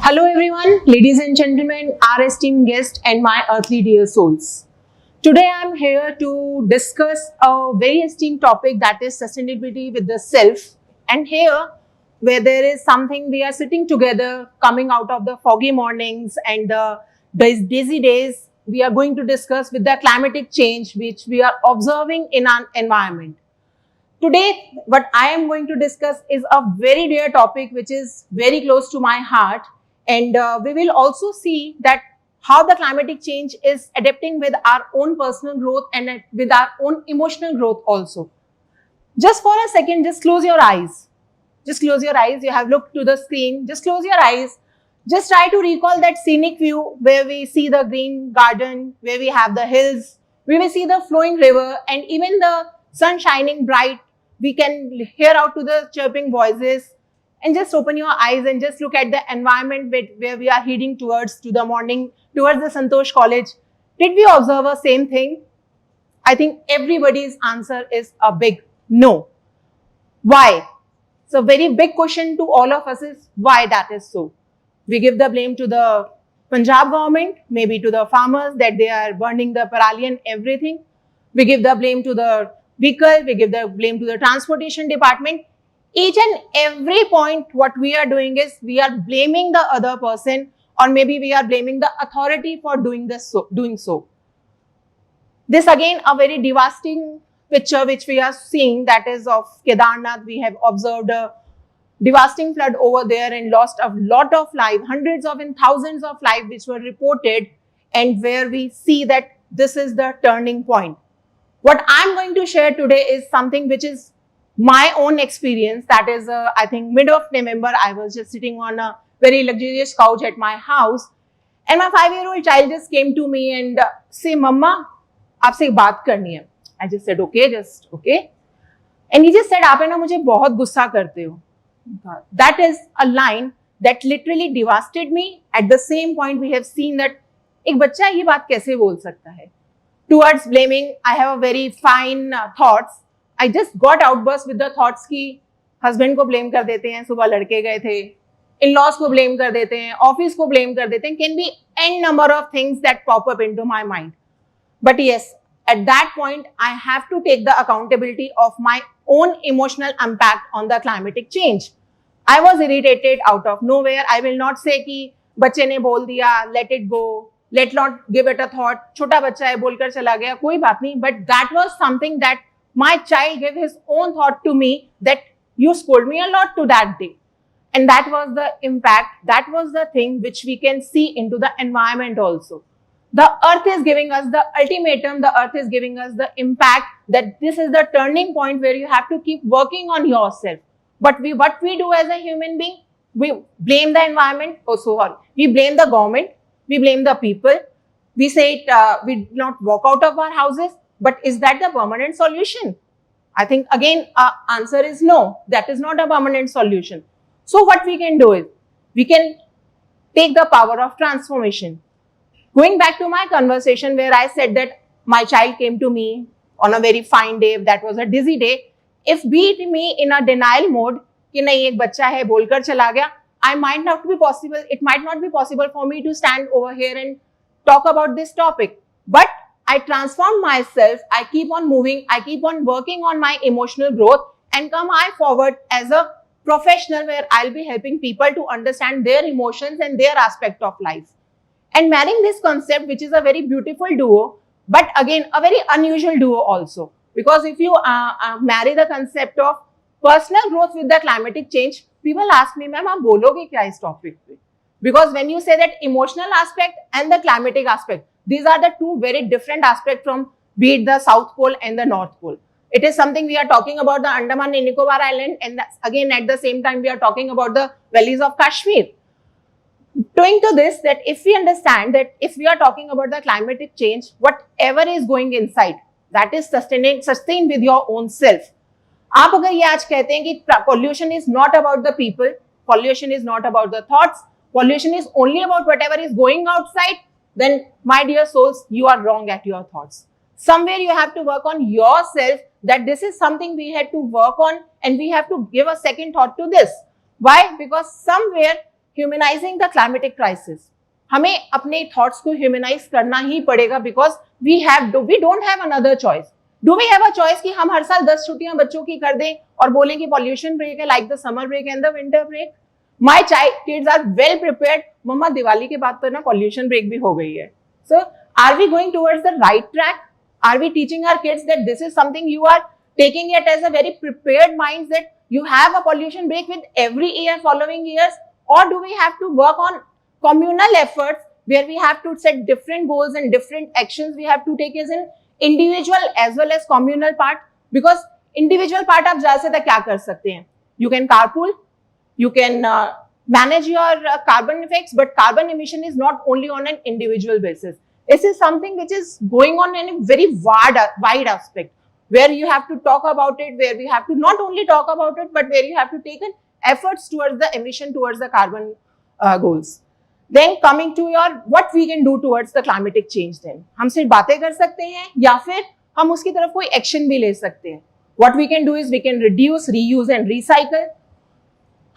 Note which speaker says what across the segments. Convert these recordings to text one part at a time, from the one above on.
Speaker 1: Hello everyone, ladies and gentlemen, our esteemed guests and my earthly dear souls. Today I am here to discuss a very esteemed topic, that is sustainability with the self. And here, where there is something, we are sitting together coming out of the foggy mornings and the dizzy days, we are going to discuss with the climatic change which we are observing in our environment. Today, what I am going to discuss is a very dear topic which is very close to my heart, and we will also see that how the climatic change is adapting with our own personal growth and with our own emotional growth also. Just for a second, just close your eyes. Just close your eyes. You have looked to the screen. Just close your eyes. Just try to recall that scenic view where we see the green garden, where we have the hills, where we see the flowing river, and even the sun shining bright. We can hear out to the chirping voices, and just open your eyes and just look at the environment where we are heading towards to the morning, towards the Santosh College. Did we observe the same thing? I think everybody's answer is a big no. Why? So very big question to all of us is why that is so. We give the blame to the Punjab government, maybe to the farmers that they are burning the parali and everything. We give the blame to the vehicle, we give the blame to the transportation department. Each and every point what we are doing is we are blaming the other person, or maybe we are blaming the authority for doing so. This again a very devastating picture which we are seeing, that is of Kedarnath. We have observed a devastating flood over there and lost a lot of life, hundreds of and thousands of lives which were reported, and where we see that this is the turning point. What I'm going to share today is something which is my own experience. That is, I think mid of November, I was just sitting on a very luxurious couch at my house, and my 5-year-old child just came to me and say, "Mama, आपसे एक बात करनी है." I just said, "Okay, just okay." And he just said, "आप है ना मुझे बहुत गुस्सा करते हो." That is a line that literally devastated me. At the same point, we have seen that एक बच्चा ये बात कैसे बोल सकता है? Towards blaming, I have a very fine thoughts. I just got outburst with the thoughts कि husband को blame कर देते हैं, सुबह लड़के गए थे, in-laws को blame कर देते हैं, office को blame कर देते हैं. Can be n number of things that pop up into my mind. But yes, at that point, I have to take the accountability of my own emotional impact on the climatic change. I was irritated out of nowhere. I will not say कि बच्चे ने बोल दिया, let it go. Let not give it a thought. छोटा बच्चा है बोलकर चला गया, कोई बात नहीं. But that was something that my child gave his own thought to me, that you scold me a lot to that day. And that was the impact. That was the thing which we can see into the environment also. The earth is giving us the ultimatum. The earth is giving us the impact that this is the turning point where you have to keep working on yourself. But what we do as a human being, we blame the environment. Oh, sorry. We blame the government. We blame the people. We say we do not walk out of our houses. But is that the permanent solution? I think again, our answer is no. That is not a permanent solution. So what we can do is, we can take the power of transformation. Going back to my conversation where I said that my child came to me on a very fine day, that was a dizzy day. If beat me in a denial mode, कि नहीं एक बच्चा है बोलकर चला गया, it might not be possible for me to stand over here and talk about this topic. But I transform myself, I keep on moving, I keep on working on my emotional growth, and come I forward as a professional where I'll be helping people to understand their emotions and their aspect of life. And marrying this concept, which is a very beautiful duo, but again, a very unusual duo also. Because if you marry the concept of personal growth with the climatic change, people ask me, "Ma'am, आप बोलोगे क्या इस topic पे?" Because when you say that emotional aspect and the climatic aspect, these are the two very different aspects from be it the South Pole and the North Pole. It is something we are talking about the Andaman and Nicobar Island, and again at the same time we are talking about the valleys of Kashmir. Doing to this, that if we understand that if we are talking about the climatic change, whatever is going inside, that is sustained with your own self. आप अगर ये आज कहते हैं कि pollution is not about the people, pollution is not about the thoughts, pollution is only about whatever is going outside, then my dear souls, you are wrong at your thoughts. Somewhere you have to work on yourself, that this is something we had to work on, and we have to give a second thought to this. Why? Because somewhere humanising the climatic crisis, हमें अपने thoughts को humanise करना ही पड़ेगा because we don't have another choice. Do we have a choice कि हम हर साल 10 छुट्टियां बच्चों की कर दें और बोलें कि पॉल्यूशन ब्रेक है like the summer break and the winter break? My kids are well prepared. मम्मा दिवाली के बाद तो ना पॉल्यूशन ब्रेक भी हो गई है. So are we going towards the right track? Are we teaching our kids that this is something you are taking it as a very prepared mind that you have a pollution break with every year following years? Or do we have to work on communal efforts where we have to set different goals and different actions we have to take as an individual as well as communal part? Because individual part आप ज़्यादा से ज़्यादा क्या कर सकते हैं? You can carpool, you can manage your carbon effects, but carbon emission is not only on an individual basis. This is something which is going on in a very wide aspect, where you have to talk about it, where we have to not only talk about it, but where you have to take an efforts towards the emission, towards the carbon goals. Then coming to your what we can do towards the climatic change. Then हम सिर्फ बातें कर सकते हैं या फिर हम उसकी तरफ कोई एक्शन भी ले सकते हैं. What we can do is we can reduce, reuse and recycle.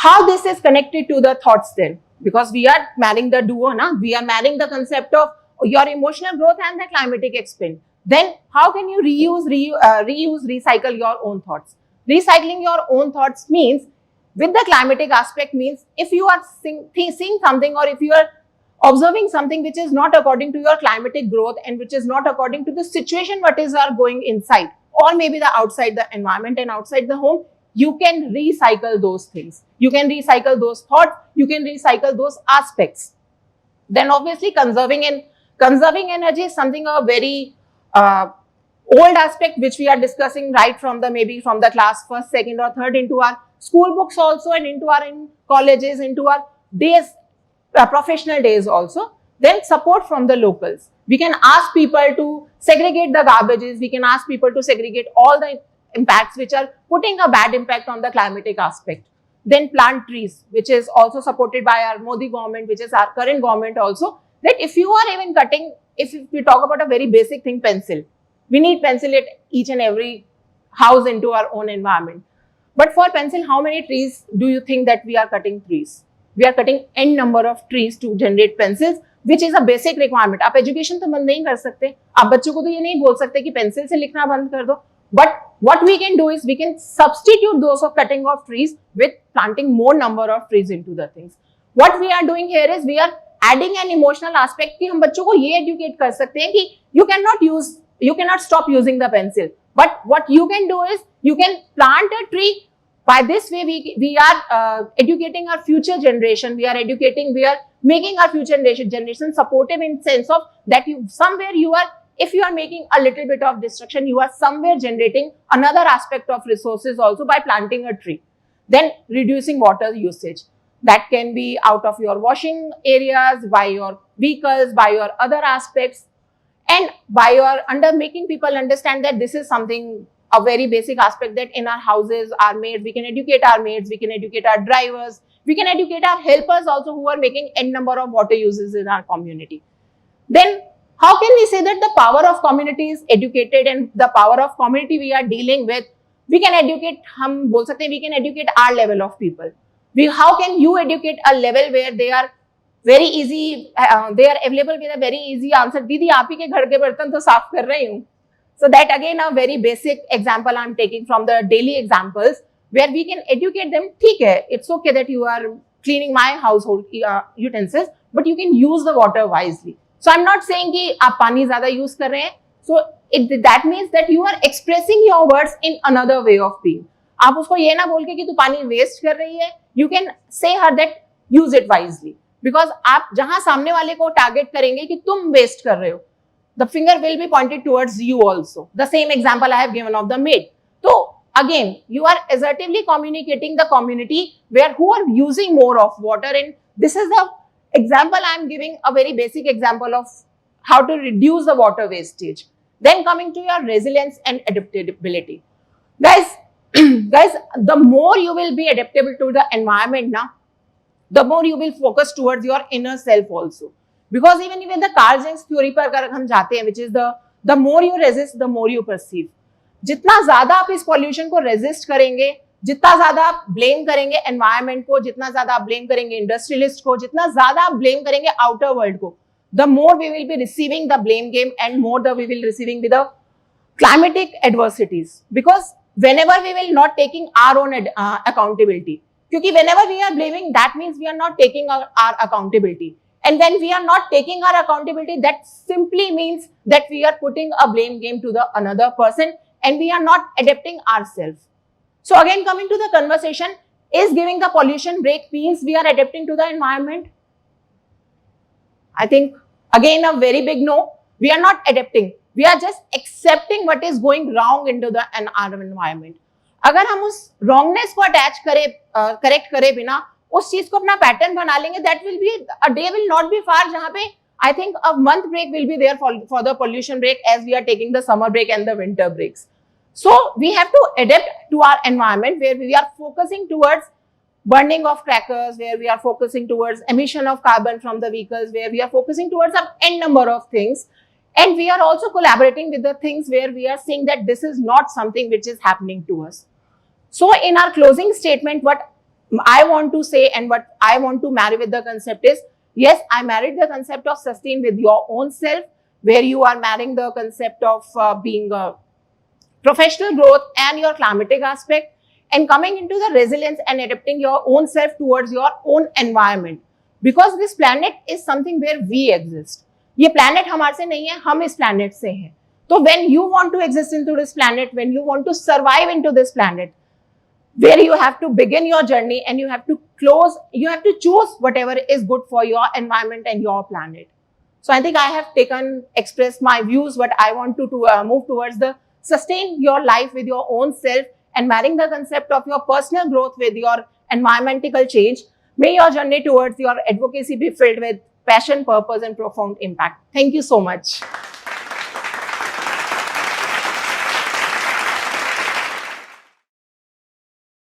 Speaker 1: How this is connected to the thoughts then? Because we are marrying the duo, na? We are marrying the concept of your emotional growth and the climatic expense. Then how can you reuse, recycle your own thoughts? Recycling your own thoughts means with the climatic aspect means if you are seeing something or if you are observing something which is not according to your climatic growth and which is not according to the situation what is are going inside or maybe the outside the environment and outside the home, you can recycle those things. You can recycle those thoughts. You can recycle those aspects. Then obviously conserving energy is something a very old aspect which we are discussing right from the maybe from the class first, second or third into our school books also and into our colleges, into our days, professional days also. Then support from the locals. We can ask people to segregate the garbages. We can ask people to segregate all the impacts which are putting a bad impact on the climatic aspect. Then plant trees, which is also supported by our Modi government, which is our current government also. That if you are even cutting, if we talk about a very basic thing, pencil. We need pencil at each and every house into our own environment. But for pencil, how many trees do you think that we are cutting trees? We are cutting n number of trees to generate pencils, which is a basic requirement. आप education तो बंद नहीं कर सकते. आप बच्चों को तो ये नहीं बोल सकते कि pencil से लिखना बंद कर दो. But what we can do is we can substitute those of cutting of trees with planting more number of trees into the things. What we are doing here is we are adding an emotional aspect कि हम बच्चों को ये educate कर सकते हैं कि you cannot stop using the pencil. But what you can do is you can plant a tree. By this way, we are educating our future generation. We are making our future generation supportive in sense of that if you are making a little bit of destruction, you are somewhere generating another aspect of resources also by planting a tree. Then reducing water usage. That can be out of your washing areas, by your vehicles, by your other aspects, and by your making people understand that this is something, a very basic aspect that in our houses, our maids, we can educate our maids, we can educate our drivers, we can educate our helpers also who are making n number of water uses in our community. Then how can we say that the power of community is educated and the power of community we are dealing with, we can educate, हम बोल सकते हैं, we can educate our level of people. How can you educate a level where they are very easy, they are available with a very easy answer. दीदी आप ही के घर के बर्तन तो साफ कर रही हूँ. So that again a very basic example I'm taking from the daily examples where we can educate them. ठीक है, it's okay that you are cleaning my household utensils, but you can use the water wisely. So I'm not saying कि आप पानी ज़्यादा use कर रहे हैं. So that means that you are expressing your words in another way of being. आप उसको ये ना बोल के कि तू पानी waste कर रही है. You can say her that use it wisely. Because आप जहां सामने वाले को टारगेट करेंगे कि तुम वेस्ट कर रहे हो, the finger will be pointed towards you also. The same example I have given of the maid. So again, you are assertively communicating the community who are using more of water, and this is the example I am giving, a very basic example of how to reduce the water wastage. Then coming to your resilience and adaptability. Guys, the more you will be adaptable to the environment now, the more you will focus towards your inner self also. Because even the Carl Jung's theory पर अगर हम जाते हैं, which is the more you resist, the more you perceive. जितना ज़्यादा आप इस pollution को resist करेंगे, जितना ज्यादा आप ब्लेम करेंगे एनवायरमेंट को, जितना ज्यादा आप ब्लेम करेंगे इंडस्ट्रियलिस्ट को, जितना ज्यादा आप ब्लेम करेंगे आउटर वर्ल्ड को, the more we will be receiving the blame game and more the we will receiving with the climatic adversities, because whenever we will not taking our own accountability, क्योंकि whenever we are blaming, that means we are not taking our accountability, and when we are not taking our accountability, that simply means that we are putting a blame game to the another person and we are not adapting ourselves. So again, coming to the conversation, is giving the pollution break means we are adapting to the environment? I think again a very big no. We are not adapting. We are just accepting what is going wrong into the our environment. अगर हम उस wrongness को attach करें, correct करे बिना उस चीज को अपना pattern बना लेंगे, that will be a day will not be far जहाँ पे I think a month break will be there for the pollution break, as we are taking the summer break and the winter breaks. So we have to adapt to our environment where we are focusing towards burning of crackers, where we are focusing towards emission of carbon from the vehicles, where we are focusing towards an n number of things. And we are also collaborating with the things where we are saying that this is not something which is happening to us. So in our closing statement, what I want to say and what I want to marry with the concept is, yes, I married the concept of sustain with your own self, where you are marrying the concept of being a professional growth and your climatic aspect, and coming into the resilience and adapting your own self towards your own environment, because this planet is something where we exist. ये planet हमारे से नहीं है, हम इस planet से हैं. तो when you want to exist into this planet, when you want to survive into this planet, where you have to begin your journey and you have to choose whatever is good for your environment and your planet. So I think I have expressed my views, what I want to move towards the sustain your life with your own self and marrying the concept of your personal growth with your environmental change. May your journey towards your advocacy be filled with passion, purpose, and profound impact. Thank you so much.